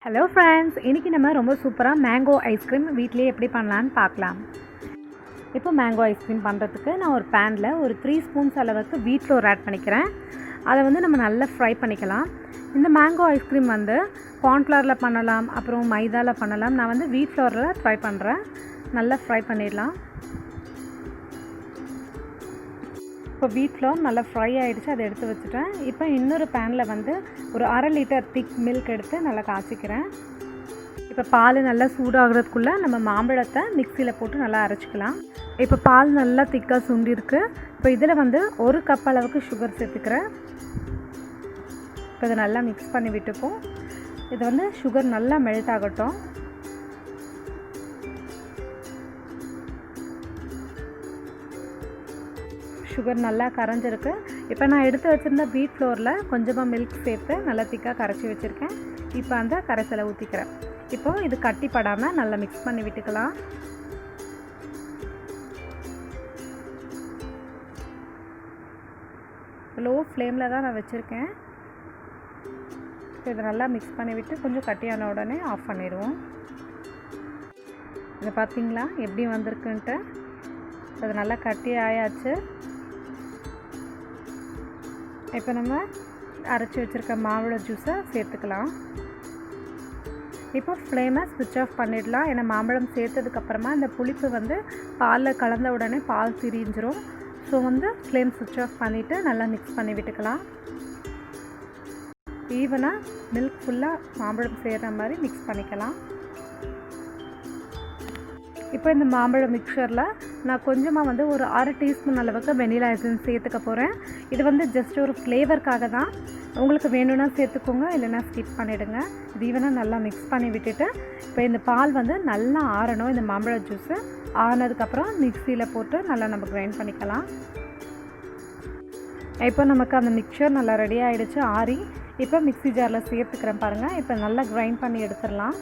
Hello friends, இன்றைக்கி நம்ம ரொம்ப சூப்பராக மேங்கோ ஐஸ்கிரீம் வீட்டிலேயே எப்படி பண்ணலான்னு பார்க்கலாம். இப்போ மேங்கோ ஐஸ்கிரீம் பண்ணுறதுக்கு நான் ஒரு பேனில் ஒரு 3 ஸ்பூன்ஸ் அளவுக்கு வீட் ஃப்ளோர் ஆட் பண்ணிக்கிறேன். அதை வந்து நம்ம நல்லா ஃப்ரை பண்ணிக்கலாம். இந்த மேங்கோ ஐஸ்கிரீம் வந்து கார்ன்ஃப்ளவரில் பண்ணலாம், அப்புறம் மைதாவில் பண்ணலாம். நான் வந்து வீட் ஃப்ளோரில் ட்ரை பண்ணுறேன். நல்லா ஃப்ரை பண்ணிடலாம். இப்போ வீட் ஃப்ளோர் நல்லா ஃப்ரை ஆகிடுச்சு, அதை எடுத்து வச்சுட்டேன். இப்போ இன்னொரு பேனில் வந்து ஒரு 1/2 லிட்டர் திக் மில்க் எடுத்து நல்லா காய்ச்சிக்கிறேன். இப்போ பால் நல்லா சூடாகிறதுக்குள்ளே நம்ம மாம்பழத்தை மிக்சியில் போட்டு நல்லா அரைச்சிக்கலாம். இப்போ பால் நல்லா திக்காக சுண்டிருக்கு. இப்போ இதில் வந்து 1 கப் அளவுக்கு சுகர் சேர்த்துக்கிறேன். இப்போ இதை நல்லா மிக்ஸ் பண்ணி விட்டுப்போம். இது வந்து சுகர் நல்லா மெல்ட் ஆகட்டும். சுகர் நல்லா கரைஞ்சிருக்கு. இப்போ நான் எடுத்து வச்சுருந்த வீட் ஃப்ளோரில் கொஞ்சமாக மில்க் சேர்த்து நல்லா திக்காக கரைச்சி வச்சுருக்கேன். இப்போ அந்த கரைசலை ஊற்றிக்கிறேன். இப்போது இது கட்டிப்படாமல் நல்லா மிக்ஸ் பண்ணி விட்டுக்கலாம். லோ ஃப்ளேமில் தான் நான் வச்சுருக்கேன். இதை நல்லா மிக்ஸ் பண்ணி விட்டு கொஞ்சம் கட்டியான உடனே ஆஃப் பண்ணிடுவோம். இதை பார்த்தீங்களா எப்படி வந்திருக்குன்ட்டு. அது நல்லா கட்டி ஆயாச்சு. இப்போ நம்ம அரைச்சி வச்சுருக்க மாம்பழ ஜூஸை சேர்த்துக்கலாம். இப்போ ஃப்ளேமை ஸ்விட்ச் ஆஃப் பண்ணிடலாம். ஏன்னா மாம்பழம் சேர்த்ததுக்கப்புறமா இந்த புளிப்பு வந்து பாலில் கலந்த உடனே பால் திரிஞ்சிரும். ஸோ வந்து ஃப்ளேம் ஸ்விட்ச் ஆஃப் பண்ணிவிட்டு நல்லா மிக்ஸ் பண்ணி விட்டுக்கலாம். ஈவனாக மில்க் ஃபுல்லாக மாம்பழம் சேர்கிற மாதிரி மிக்ஸ் பண்ணிக்கலாம். இப்போ இந்த மாம்பழ மிக்சரில் நான் கொஞ்சமாக வந்து ஒரு 1/2 டீஸ்பூன் அளவுக்கு வெனிலா எசன்ஸ் சேர்த்துக்க போகிறேன். இது வந்து ஜஸ்ட் ஒரு ஃப்ளேவருக்காக தான். உங்களுக்கு வேணும்னா சேர்த்துக்கோங்க, இல்லைனா ஸ்கிப் பண்ணிவிடுங்க. இது ஈவனாக நல்லா மிக்ஸ் பண்ணி விட்டுட்டு இப்போ இந்த பால் வந்து நல்லா ஆறணும். இந்த மாம்பழ ஜூஸு ஆறினதுக்கப்புறம் மிக்சியில் போட்டு நல்லா நம்ம கிரைண்ட் பண்ணிக்கலாம். இப்போ நமக்கு அந்த மிக்சர் நல்லா ரெடி ஆகிடுச்சு, ஆறி. இப்போ மிக்ஸி ஜாரில் சேர்த்துக்கிறேன் பாருங்கள். இப்போ நல்லா கிரைண்ட் பண்ணி எடுத்துடலாம்.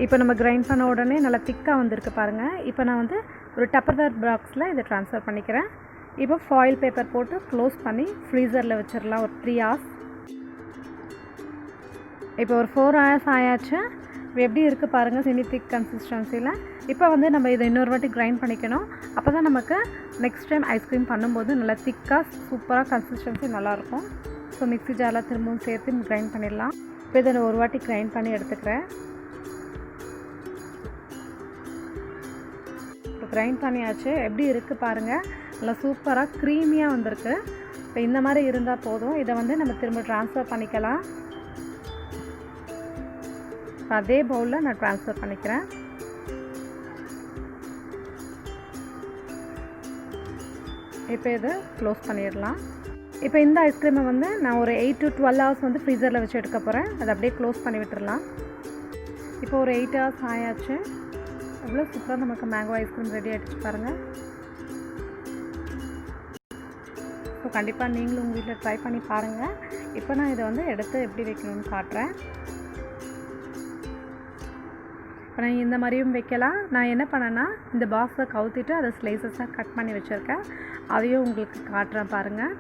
இப்போ நம்ம கிரைண்ட் பண்ண உடனே நல்லா திக்காக வந்திருக்கு பாருங்கள். இப்போ நான் வந்து ஒரு டப்பர்வேர் பாக்ஸில் இதை ட்ரான்ஸ்ஃபர் பண்ணிக்கிறேன். இப்போ ஃபாயில் பேப்பர் போட்டு க்ளோஸ் பண்ணி ஃப்ரீசரில் வச்சிடலாம் ஒரு 3 hours. இப்போ ஒரு 4 hours ஆயாச்சு. எப்படி இருக்குது பாருங்கள், செமி திக் கன்சிஸ்டன்சியில். இப்போ வந்து நம்ம இதை இன்னொரு வாட்டி கிரைண்ட் பண்ணிக்கணும். அப்போ தான் நமக்கு நெக்ஸ்ட் டைம் ஐஸ்கிரீம் பண்ணும்போது நல்லா திக்காக சூப்பராக கன்சிஸ்டன்சி நல்லாயிருக்கும். ஸோ மிக்ஸி ஜாரில் திரும்பவும் சேர்த்து கிரைண்ட் பண்ணிடலாம். இப்போ இதை ஒரு வாட்டி கிரைண்ட் பண்ணி எடுத்துக்கிறேன். கிரைண்ட் பண்ணியாச்சு. எப்படி இருக்குது பாருங்கள், நல்லா சூப்பராக க்ரீமியாக வந்திருக்கு. இப்போ இந்த மாதிரி இருந்தால் போதும். இதை வந்து நம்ம திரும்ப ட்ரான்ஸ்ஃபர் பண்ணிக்கலாம். அதே பவுலில் நான் ட்ரான்ஸ்ஃபர் பண்ணிக்கிறேன். இப்போ இதை க்ளோஸ் பண்ணிடலாம். இப்போ இந்த ஐஸ்கிரீமை வந்து நான் ஒரு 8 to 12 hours வந்து ஃப்ரீசரில் வச்சு எடுக்க போகிறேன். அதை அப்படியே க்ளோஸ் பண்ணி விட்டுடலாம். இப்போ ஒரு 8 hours ஆயாச்சு. எவ்வளோ சூப்பராக நமக்கு மேங்கோ ஐஸ்கிரீம் ரெடி ஆகிடுச்சு பாருங்கள். ஸோ கண்டிப்பாக நீங்களும் உங்கள் வீட்டில் ட்ரை பண்ணி பாருங்கள். இப்போ நான் இதை வந்து எடுத்து எப்படி வைக்கணும்னு காட்டுறேன். இப்போ நான் இந்த மாதிரியும் வைக்கலாம். நான் என்ன பண்ணேன்னா இந்த பாக்ஸை கவுத்திட்டு அதை ஸ்லைசஸாக கட் பண்ணி வச்சுருக்கேன். அதையும் உங்களுக்கு காட்டுறேன் பாருங்கள்.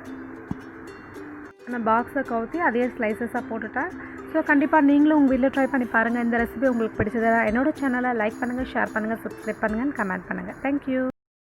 நான் பாக்ஸை கவுத்தி அதே ஸ்லைசஸாக போட்டுட்டேன். ஸோ கண்டிப்பாக நீங்களும் உங்கள் வீட்டில் ட்ரை பண்ணி பாருங்கள். இந்த ரெசிபி உங்களுக்கு பிடிச்சதா என்னோடய சேனலை லைக் பண்ணுங்கள், ஷேர் பண்ணுங்கள், சப்ஸ்கிரைப் பண்ணுங்கள், கமெண்ட் பண்ணுங்கள். தேங்க்யூ.